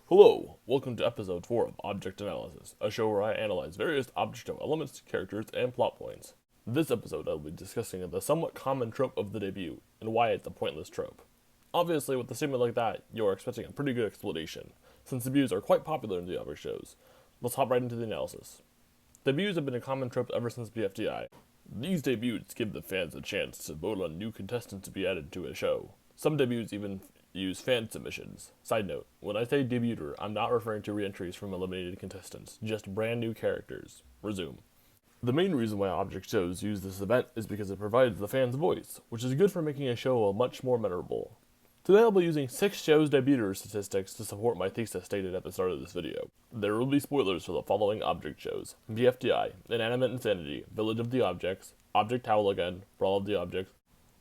Hello, welcome to episode 4 of Object Analysis, a show where I analyze various object show elements, characters, and plot points. This episode I will be discussing the somewhat common trope of the debut, and why it's a pointless trope. Obviously, with a statement like that, you are expecting a pretty good explanation, since debuts are quite popular in the object shows. Let's hop right into the analysis. Debuts have been a common trope ever since Bfdi. These debuts give the fans a chance to vote on new contestants to be added to a show. Some debuts even use fan submissions. Side note, when I say debuter, I'm not referring to re-entries from eliminated contestants, just brand new characters. Resume. The main reason why object shows use this event is because it provides the fan's voice, which is good for making a show much more memorable. Today I'll be using 6 shows' debuter statistics to support my thesis stated at the start of this video. There will be spoilers for the following object shows: Bfdi, Inanimate Insanity, Village of the Objects, Object Howl Again, Brawl of the Objects,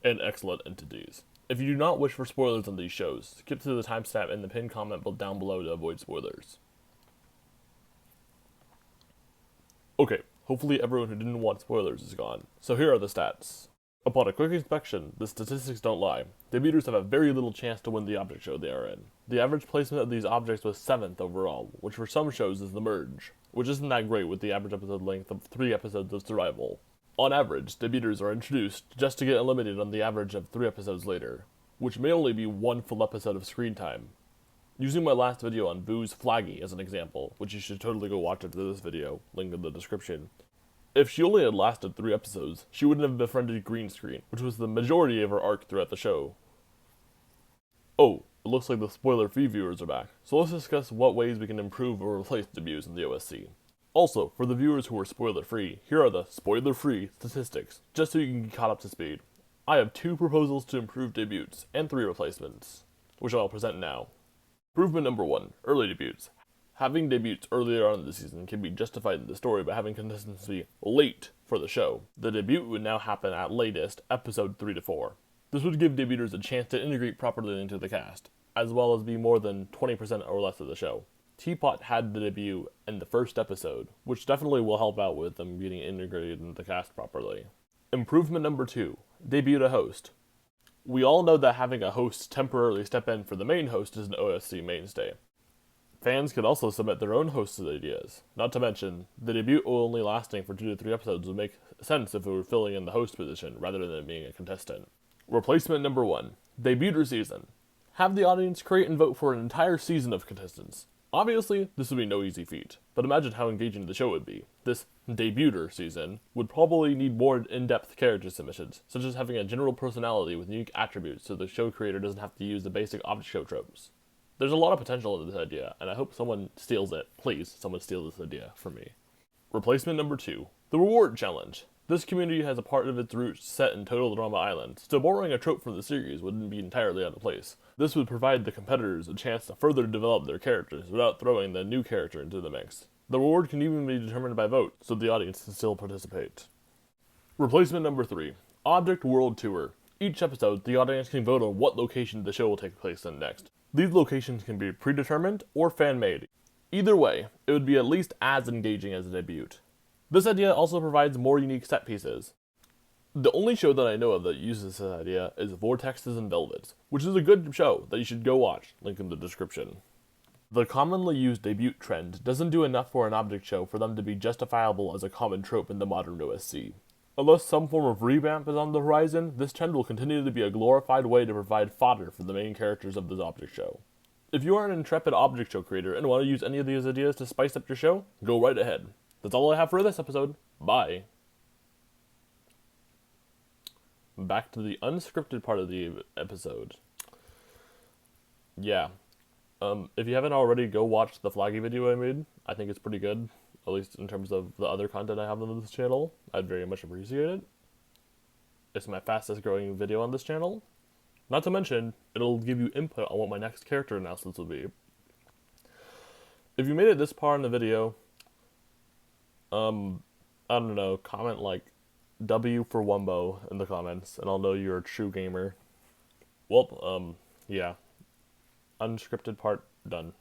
and Excellent Entities. If you do not wish for spoilers on these shows, skip to the timestamp in the pinned comment down below to avoid spoilers. Okay, hopefully everyone who didn't want spoilers is gone. So here are the stats. Upon a quick inspection, the statistics don't lie. Debuters have a very little chance to win the object show they are in. The average placement of these objects was 7th overall, which for some shows is the merge, which isn't that great with the average episode length of 3 episodes of survival. On average, debuters are introduced just to get eliminated on the average of 3 episodes later, which may only be 1 full episode of screen time. Using my last video on Boo's Flaggy as an example, which you should totally go watch after this video, link in the description. If she only had lasted 3 episodes, she wouldn't have befriended Green Screen, which was the majority of her arc throughout the show. Oh, it looks like the spoiler-free viewers are back, so let's discuss what ways we can improve or replace debuts in the OSC. Also, for the viewers who are spoiler-free, here are the spoiler-free statistics, just so you can get caught up to speed. I have 2 proposals to improve debuts, and 3 replacements, which I'll present now. Improvement number 1, early debuts. Having debuts earlier on in the season can be justified in the story by having contestants be late for the show. The debut would now happen at latest, episode 3 to 4. This would give debuters a chance to integrate properly into the cast, as well as be more than 20% or less of the show. Teapot had the debut in the first episode, which definitely will help out with them getting integrated into the cast properly. Improvement number 2, debut a host. We all know that having a host temporarily step in for the main host is an OSC mainstay. Fans could also submit their own hosts' ideas. Not to mention, the debut only lasting for 2 to 3 episodes would make sense if it were filling in the host position rather than being a contestant. Replacement number 1, debuter season. Have the audience create and vote for an entire season of contestants. Obviously, this would be no easy feat, but imagine how engaging the show would be. This debuter season would probably need more in-depth character submissions, such as having a general personality with unique attributes so the show creator doesn't have to use the basic object show tropes. There's a lot of potential in this idea, and I hope someone steals it. Please, someone steal this idea from me. Replacement number 2, the reward challenge. This community has a part of its roots set in Total Drama Island, so borrowing a trope from the series wouldn't be entirely out of place. This would provide the competitors a chance to further develop their characters without throwing the new character into the mix. The reward can even be determined by vote, so the audience can still participate. Replacement number 3, Object World Tour. Each episode, the audience can vote on what location the show will take place in next. These locations can be predetermined or fan-made. Either way, it would be at least as engaging as a debut. This idea also provides more unique set pieces. The only show that I know of that uses this idea is Vortexes and Velvets, which is a good show that you should go watch, link in the description. The commonly used debut trend doesn't do enough for an object show for them to be justifiable as a common trope in the modern OSC. Unless some form of revamp is on the horizon, this trend will continue to be a glorified way to provide fodder for the main characters of this object show. If you are an intrepid object show creator and want to use any of these ideas to spice up your show, go right ahead. That's all I have for this episode. Bye. Back to the unscripted part of the episode. Yeah. If you haven't already, go watch the Flaggy video I made. I think it's pretty good, at least in terms of the other content I have on this channel. I'd very much appreciate it. It's my fastest growing video on this channel. Not to mention, it'll give you input on what my next character announcements will be. If you made it this far in the video, I don't know, comment like W for Wumbo in the comments, and I'll know you're a true gamer. Well, yeah. Unscripted part done.